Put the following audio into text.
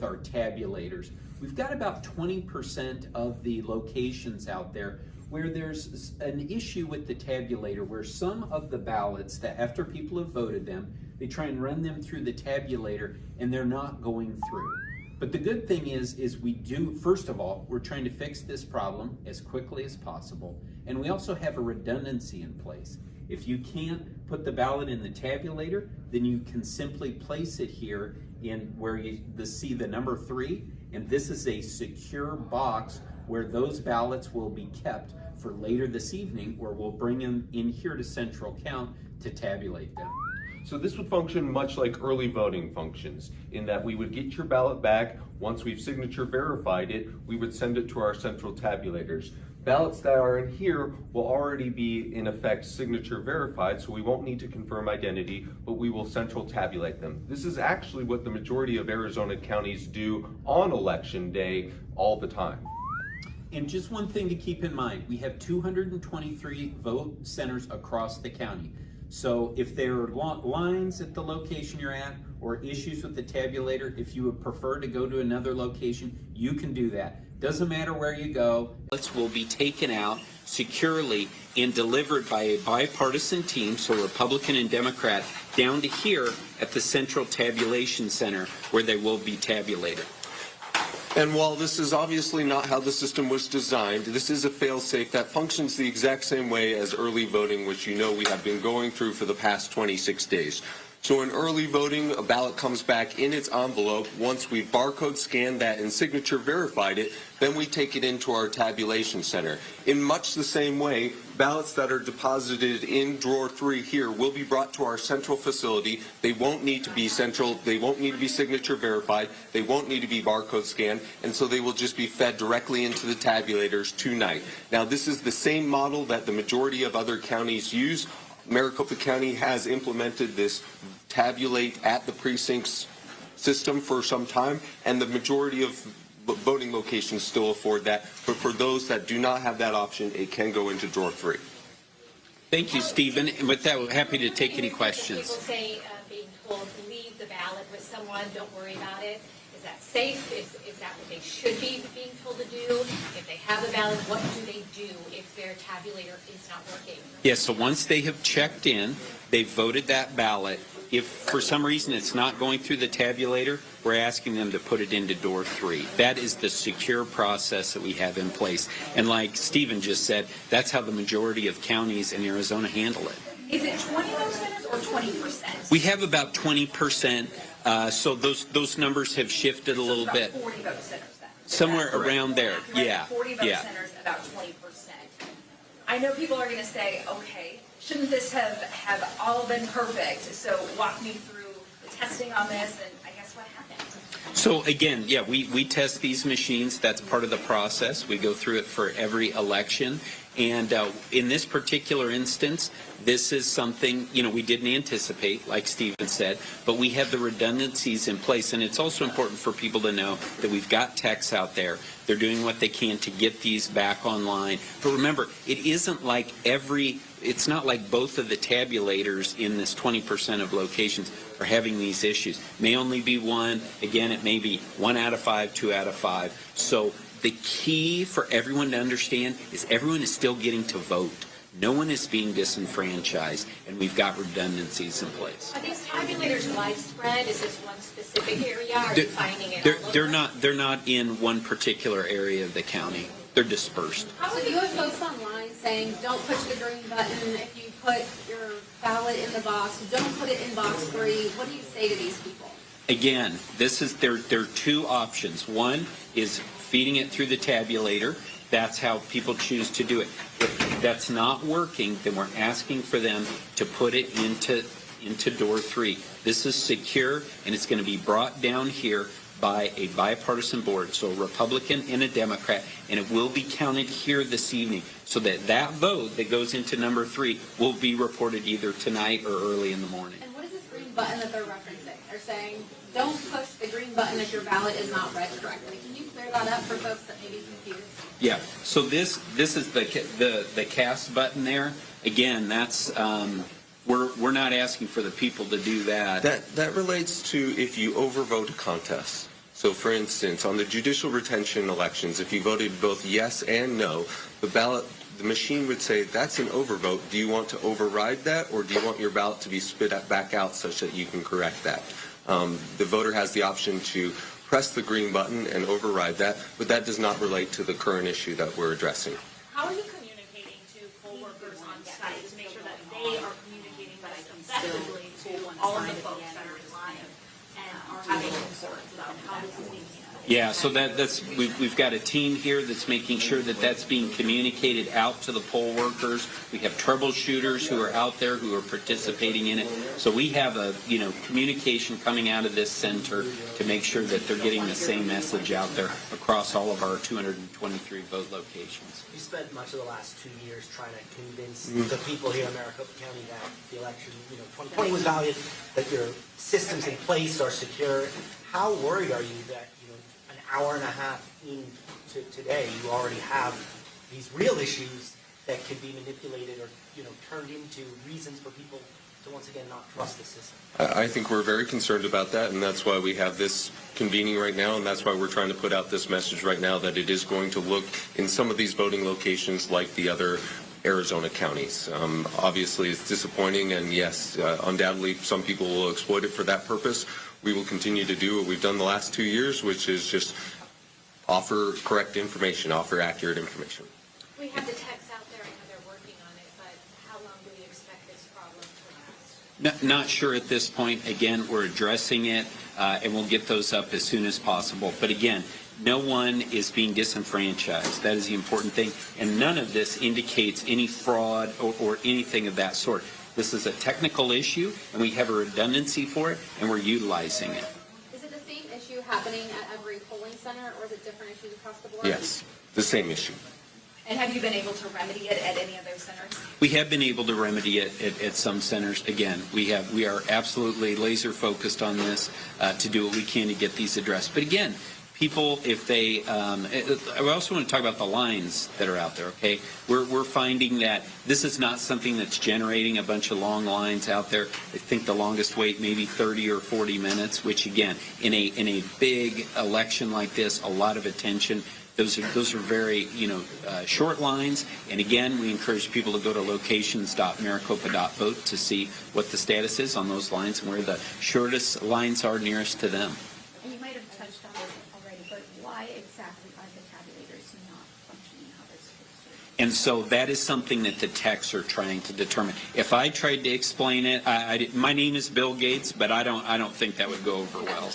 our tabulators. We've got about 20% of the locations out there where there's an issue with the tabulator, where some of the ballots that after people have voted them, they try and run them through the tabulator and they're not going through. But the good thing is we do, first of all, we're trying to fix this problem as quickly as possible. And we also have a redundancy in place. If you can't put the ballot in the tabulator, then you can simply place it here in where you see the number 3. And this is a secure box where those ballots will be kept for later this evening, where we'll bring them in here to central count to tabulate them. So this would function much like early voting functions, in that we would get your ballot back. Once we've signature verified it, we would send it to our central tabulators. Ballots that are in here will already be in effect signature verified, so we won't need to confirm identity, but we will central tabulate them. This is actually what the majority of Arizona counties do on election day all the time. And just one thing to keep in mind, we have 223 vote centers across the county. So if there are lines at the location you're at or issues with the tabulator, if you would prefer to go to another location, you can do that. Doesn't matter where you go. Ballots will be taken out securely and delivered by a bipartisan team, so Republican and Democrat, down to here at the Central Tabulation Center where they will be tabulated. And while this is obviously not how the system was designed, this is a fail-safe that functions the exact same way as early voting, which you know we have been going through for the past 26 days. So in early voting, a ballot comes back in its envelope. Once we've barcode scanned that and signature verified it, then we take it into our tabulation center. In much the same way, ballots that are deposited in drawer 3 here will be brought to our central facility. They won't need to be they won't need to be signature verified, they won't need to be barcode scanned, and so they will just be fed directly into the tabulators tonight. Now, this is the same model that the majority of other counties use. Maricopa County has implemented this tabulate at the precincts system for some time, and the majority of voting locations still afford that. But for those that do not have that option, it can go into drawer 3. Thank you, Stephen. And with that, we're happy to take any questions. People say being told to leave the ballot with someone, don't worry about it. Is that safe? Is that what they should be being told to do? If they have the ballot, what do they do if their tabulator is not working? Yes, so once they have checked in, they've voted that ballot. If for some reason it's not going through the tabulator, we're asking them to put it into door 3. That is the secure process that we have in place. And like Stephen just said, that's how the majority of counties in Arizona handle it. Is it 20 vote centers or 20%? We have about 20%. So those numbers have shifted a little bit. 40 vote centers then. Somewhere around there. Yeah. 40 vote centers, about 20%. I know people are going to say, okay, shouldn't this have all been perfect? So walk me through the testing on this, and I guess what happened? So again, yeah, we test these machines. That's part of the process. We go through it for every election. And in this particular instance, this is something, we didn't anticipate, like Stephen said, but we have the redundancies in place. And it's also important for people to know that we've got techs out there. They're doing what they can to get these back online. But remember, it isn't like it's not like both of the tabulators in this 20% of locations are having these issues. It may only be one. Again, it may be 1 out of 5, 2 out of 5. So the key for everyone to understand is everyone is still getting to vote. No one is being disenfranchised, and we've got redundancies in place. Are these tabulators widespread? Is this one specific area? Are you finding it? They're not in one particular area of the county. They're dispersed. So you have folks online saying, don't push the green button if you put your ballot in the box. Don't put it in box 3. What do you say to these people? Again, there are 2 options. One is feeding it through the tabulator. That's how people choose to do it. If that's not working, then we're asking for them to put it into door 3. This is secure, and it's going to be brought down here by a bipartisan board, so a Republican and a Democrat, and it will be counted here this evening, so that vote that goes into number 3 will be reported either tonight or early in the morning. And what is this green button that they're referencing? They're saying, don't push the green button if your ballot is not read correctly. Can you clear that up for folks that may be confused? Yeah. So this is the cast button there. Again, that's we're not asking for the people to do that. That relates to if you overvote a contest. So for instance, on the judicial retention elections, if you voted both yes and no, the machine would say, that's an overvote. Do you want to override that, or do you want your ballot to be spit back out such that you can correct that? The voter has the option to press the green button and override that, but that does not relate to the current issue that we're addressing. How are you communicating to poll workers on site to make sure that they are communicating this effectively to all of the folks that are in line and are having concerns about how this is being handled? Yeah, so we've got a team here that's making sure that that's being communicated out to the poll workers. We have troubleshooters who are out there who are participating in it. So we have a communication coming out of this center to make sure that they're getting the same message out there across all of our 223 vote locations. You spent much of the last 2 years trying to convince the people here in Maricopa County that the election, 2020 was valid, that your systems in place are secure. How worried are you that, an hour and a half into today, you already have these real issues that can be manipulated or, turned into reasons for people to once again not trust the system? I think we're very concerned about that, and that's why we have this convening right now, and that's why we're trying to put out this message right now that it is going to look in some of these voting locations like the other Arizona counties. Obviously, it's disappointing, and yes, undoubtedly some people will exploit it for that purpose. We will continue to do what we've done the last 2 years, which is just offer correct information, offer accurate information. We have the techs out there, I know they're working on it, but how long do we expect this problem to last? Not sure at this point. Again, we're addressing it, and we'll get those up as soon as possible. But again, no one is being disenfranchised. That is the important thing. And none of this indicates any fraud or anything of that sort. This is a technical issue, and we have a redundancy for it, and we're utilizing it. Is it the same issue happening at every polling center, or is it different issues across the board? Yes, the same issue. And have you been able to remedy it at any of those centers? We have been able to remedy it at some centers. Again, we are absolutely laser focused on this to do what we can to get these addressed. But again, people, if they, I also want to talk about the lines that are out there, okay? We're finding that this is not something that's generating a bunch of long lines out there. I think the longest wait maybe 30 or 40 minutes, which again, in a big election like this, a lot of attention. Those are very, short lines. And again, we encourage people to go to locations.maricopa.vote to see what the status is on those lines and where the shortest lines are nearest to them. And you might have touched on this already, but why exactly are the tabulators not functioning how they're supposed to? And so that is something that the techs are trying to determine. If I tried to explain it, my name is Bill Gates, but I don't think that would go over well.